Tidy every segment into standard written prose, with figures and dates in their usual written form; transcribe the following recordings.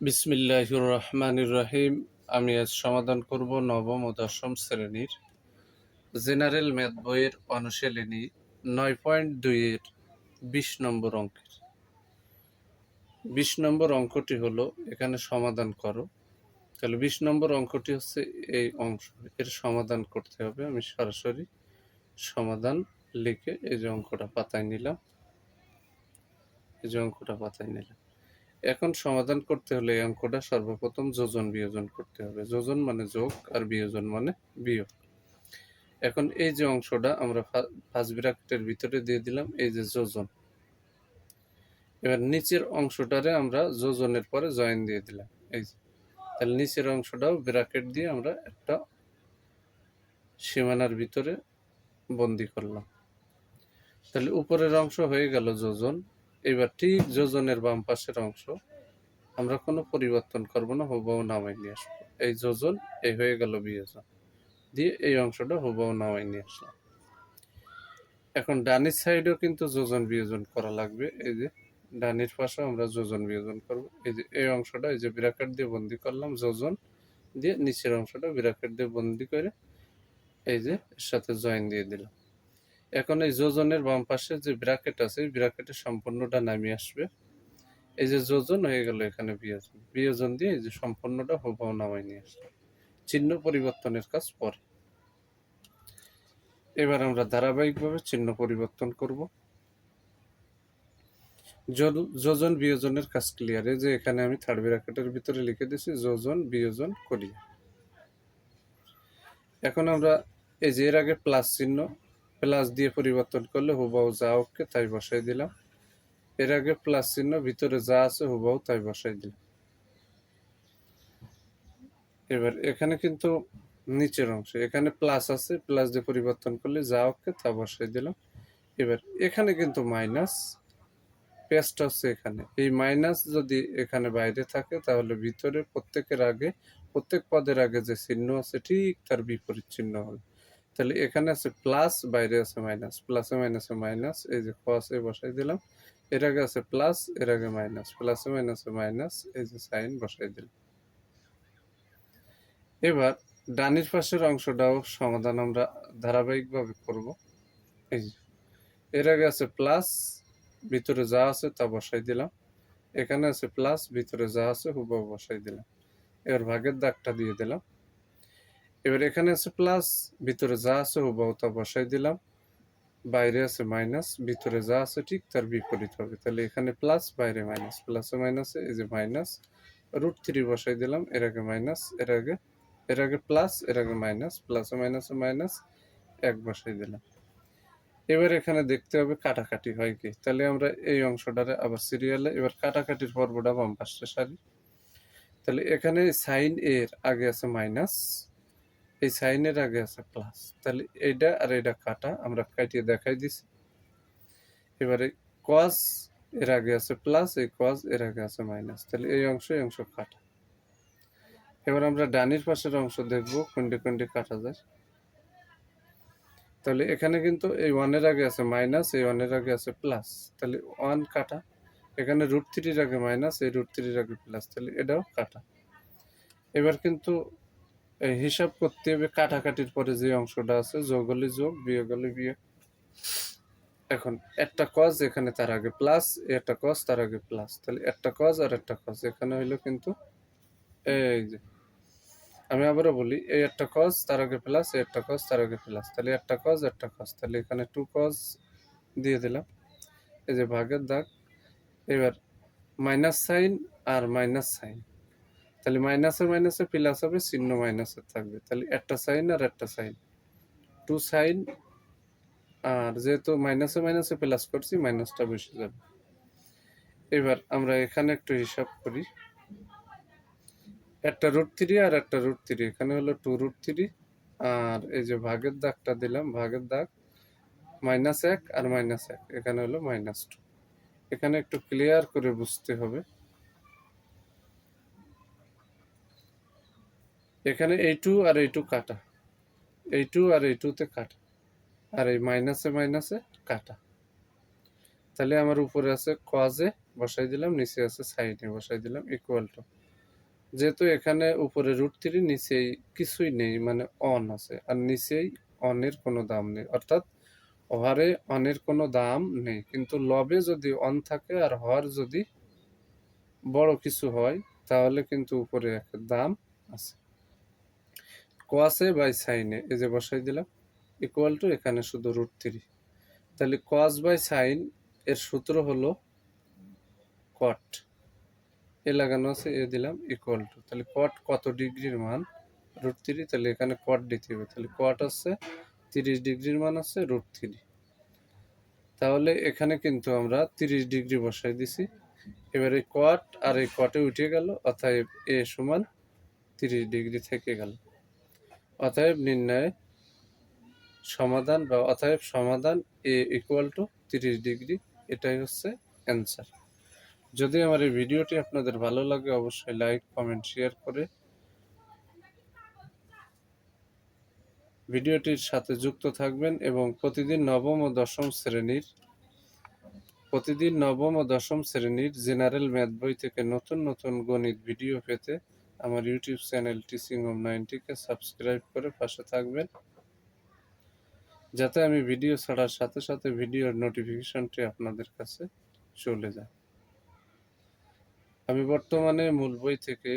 বিসমিল্লাহির রহমানির রহিম। আমি আজ সমাধান করব নবম ও দশম শ্রেণীর জেনারেল ম্যাথ বইয়ের অনুশীলনী 9.2 এর 20 নম্বর অঙ্কের 20 নম্বর অঙ্কটি হলো এখানে সমাধান করো। তাহলে 20 নম্বর অঙ্কটি হচ্ছে এই অংশ, এর সমাধান করতে হবে। আমি সরাসরি সমাধান লিখে এই যে অঙ্কটা পাতায় নিলাম, এখন সমাধান করতে হলে এই অঙ্কটা সর্বপ্রথম যোজন বিয়োজন করতে হবে। যোজন মানে যোগ আর বিয়োজন মানে বিয়োগ। এখন এই যে অংশটা আমরা ফার্স্ট ব্র্যাকেটের ভিতরে দিয়ে দিলাম, এই যে যোজন। এবার নিচের অংশটারে আমরা যোজনের পরে জয়েন দিয়ে দিলাম, এই যে। তাহলে নিচের অংশটাও ব্র্যাকেট দিয়ে আমরা একটা সীমানার ভিতরে বন্দি করলাম। তাহলে উপরের অংশ হয়ে গেল যোজন। এবার ঠিক যোজনের বাম পাশের অংশ আমরা কোনো পরিবর্তন করব না, হুবহু নামাই নিয়ে আসবো। এই যোজন এই হয়ে গেল বিয়োজন, দিয়ে এই অংশটা হুবহু নামাই নিয়ে আসলাম। এখন ডানির সাইডেও কিন্তু যোজন বিয়োজন করা লাগবে। এই যে ডানির পাশে আমরা যোজন বিয়োজন করব। এই যে এই অংশটা এই যে ব্র্যাকেট দিয়ে বন্দি করলাম, যোজন দিয়ে নিচের অংশটা ব্র্যাকেট দিয়ে বন্দি করে এই যে এর সাথে জয়েন দিয়ে দিলাম। এখন এই যোজনের বাম পাশে যে ব্র্যাকেট আছে, এই ব্র্যাকেটের সম্পূর্ণটা নামিয়ে আসবে। এই যে যোজন হয়ে গেল এখানে বিয়োজন, বিয়োজন দিয়ে এই যে সম্পূর্ণটা হুবহু নামাই নিয়ে আসলাম। চিহ্ন পরিবর্তনের কাজ পরে। এবার আমরা ধারাবাহিকভাবে চিহ্ন পরিবর্তন করব। যোজন বিয়োজনের কাজ ক্লিয়ার। এই যে এখানে আমি থার্ড ব্র্যাকেটের ভিতরে লিখে দিয়েছি যোজন বিয়োজন করি। এখন আমরা এই যে এর আগে প্লাস চিহ্ন, প্লাস দিয়ে পরিবর্তন করলে হুবহু যা ওকে তাই বসাই দিলাম। এর আগে প্লাস চিহ্ন, ভিতরে যা আছে হুবহু তাই বসাই দিলাম। এবার এখানে কিন্তু নিচের অংশ, এখানে প্লাস আছে, প্লাস দিয়ে পরিবর্তন করলে যা ওকে তা বসাই দিলাম। এবার এখানে কিন্তু মাইনাস, পেস্ট হচ্ছে এখানে। এই মাইনাস যদি এখানে বাইরে থাকে তাহলে ভিতরে প্রত্যেক পদের আগে যে চিহ্ন আছে ঠিক তার বিপরীত চিহ্ন হবে। তাহলে এখানে আছে প্লাস, বাইরে আছে মাইনাস, প্লাসে মাইনাসে মাইনাস, এই যে কসে বসাই দিলাম। এর আগে আছে প্লাস, এর আগে মাইনাস, প্লাসে মাইনাসে মাইনাস, এই যে সাইন বসাই দিলাম। এবার ডানির পাশের অংশটাও সমাধান আমরা ধারাবাহিকভাবে করব। এই যে এর আগে আছে প্লাস, ভিতরে যা আছে তা বসাই দিলাম। এখানে আছে প্লাস, ভিতরে যা আছে হুবহু বসাই দিলাম। এবার ভাগের দাগটা দিয়ে দিলাম। এবার এখানে আছে প্লাস, ভিতরে যা আছে হুবহু তা বসাই দিলাম। বাইরে আছে মাইনাস, ভিতরে যা আছে ঠিক তার বিপরীত হবে। তাহলে এখানে প্লাস, বাইরে মাইনাস, প্লাসে মাইনাসে এই যে মাইনাস, √3 বসাই দিলাম। এর আগে মাইনাস, এর আগে প্লাস, এর আগে মাইনাস, প্লাসে মাইনাসে মাইনাস, 1 বসাই দিলাম। এবার এখানে দেখতে হবে কাটাকাটি হয় কি। তাহলে আমরা এই অংশটারে আবার সিরিয়ালে, এবার কাটাকাটির পর্বটা বাম পাশে সারি। তাহলে এখানে সাইন এর আগে আছে মাইনাস, এই সাইনের আগে আছে প্লাস। তাহলে এইটা আর এটা কাটা, আমরা কাটিয়ে দেখাই দিছি। এবারে কস এর আগে আছে প্লাস, এই কস এর আগে আছে মাইনাস। তাহলে এই অংশ কাটা। এবার আমরা ডানির পাশের অংশ দেখব কোনটি কোনটি কাটা যায়। তাহলে এখানে কিন্তু এই 1 এর আগে আছে মাইনাস, এই 1 এর আগে আছে প্লাস। তাহলে 1 কাটা। এখানে √3 এর আগে মাইনাস, এই √3 এর আগে প্লাস। তাহলে এটাও কাটা। এবার কিন্তু হিসাব করতে হবে কাটাকাটির পরে যে অংশটা আছে, যোগ হলে যোগ, বিয়োগ হলে বিয়োগ। এখন একটা কজ এখানে তার আগে প্লাস, একটা কজ তার আগে প্লাস। তাহলে একটা কজ আর একটা কজ এখানে হইলো কিন্তু এই যে, আমি আবারও বলি, এই একটা কজ তার আগে প্লাস, এই একটা কজ তার আগে প্লাস। তাহলে একটা কজ একটা কজ, তাহলে এখানে 2 কজ দিয়ে দিলাম। এই যে ভাগের দাগ। এবার মাইনাস সাইন আর মাইনাস সাইন, তাহলে মাইনাসে মাইনাসে প্লাস হবে, চিহ্ন মাইনাসে থাকবে। তাহলে একটা সাইন আর একটা সাইন, 2 সাইন, আর যেহেতু মাইনাসে মাইনাসে প্লাস করছি মাইনাসটা বসে যাবে। এবার আমরা এখানে একটু হিসাব করি। একটা √3 আর একটা √3, এখানে হলো 2√3, আর এই যে ভাগের দাগটা দিলাম, ভাগের দাগ -1 আর -1, এখানে হলো -2। এখানে একটু ক্লিয়ার করে বুঝতে হবে। এখানে এই 2 আর এই 2 কাটা, এই 2 আর এই 2 তে কাটা, আর এই মাইনাসে মাইনাসে কাটা। তাহলে আমার উপরে আছে কজে বসাই দিলাম, নিচে আছে সাইনে বসাই দিলাম, ইকুয়াল টু যেহেতু এখানে উপরে √3 নিচেই কিছুই নেই, মানে অন আছে, আর নিচেই অনের কোনো দাম নেই, অর্থাৎ হরে অনের কোনো দাম নেই। কিন্তু লবে যদি অন থাকে আর হর যদি বড় কিছু হয় তাহলে কিন্তু উপরে একটা দাম আছে। কসে বাই সাইনে এই যে বসাই দিলাম ইকুয়াল টু এখানে শুধু √3। তাহলে কস বাই সাইন এর সূত্র হলো কট, এ লাগানো আছে, এ দিলাম ইকুয়াল টু, তাহলে কট কত ডিগ্রির মান √3, তাহলে এখানে কট দিতে হবে, তাহলে কট আছে 30 ডিগ্রির মান আছে √3। তাহলে এখানে কিন্তু আমরা 30 ডিগ্রি বসাই দিছি। এবারে কট আর এই কটে উঠে গেল, অতএব এ সমান 30 ডিগ্রি থেকে গেল। অতএব নির্ণয় সমাধান বা অতএব সমাধান এ ইকুয়াল টু 30 ডিগ্রি, এটাই হচ্ছে অ্যান্সার। যদি আমার এই ভিডিওটি আপনাদের ভালো লাগে অবশ্যই লাইক কমেন্ট শেয়ার করে ভিডিওটির সাথে যুক্ত থাকবেন এবং প্রতিদিন নবম ও দশম শ্রেণীর জেনারেল ম্যাথ বই থেকে নতুন নতুন গণিত ভিডিও পেতে আমার ইউটিউব চ্যানেল টিচিং হোম 90কে সাবস্ক্রাইব করে পাশে থাকবেন, যাতে আমি ভিডিও ছাড়ার সাথে সাথে ভিডিওর নোটিফিকেশনটি আপনাদের কাছে চলে যায়। আমি বর্তমানে মূল বই থেকে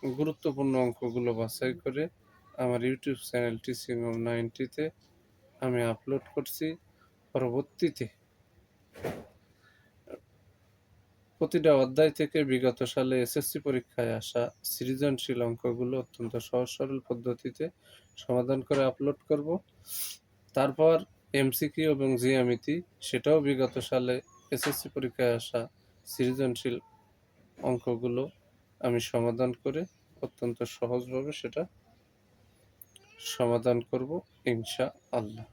গুরুত্বপূর্ণ অঙ্কগুলো বাছাই করে আমার ইউটিউব চ্যানেল টিচিং হোম 90তে আমি আপলোড করছি। পরবর্তীতে প্রতিটা অধ্যায় থেকে বিগত সালে এসএসসি পরীক্ষায় আসা সৃজনশীল অঙ্কগুলো অত্যন্ত সহজ সরল পদ্ধতিতে সমাধান করে আপলোড করব। তারপর এমসিকিউ এবং জ্যামিতি, সেটাও বিগত সালে এসএসসি পরীক্ষায় আসা সৃজনশীল অঙ্কগুলো আমি সমাধান করে অত্যন্ত সহজভাবে সেটা সমাধান করব ইনশাআল্লাহ।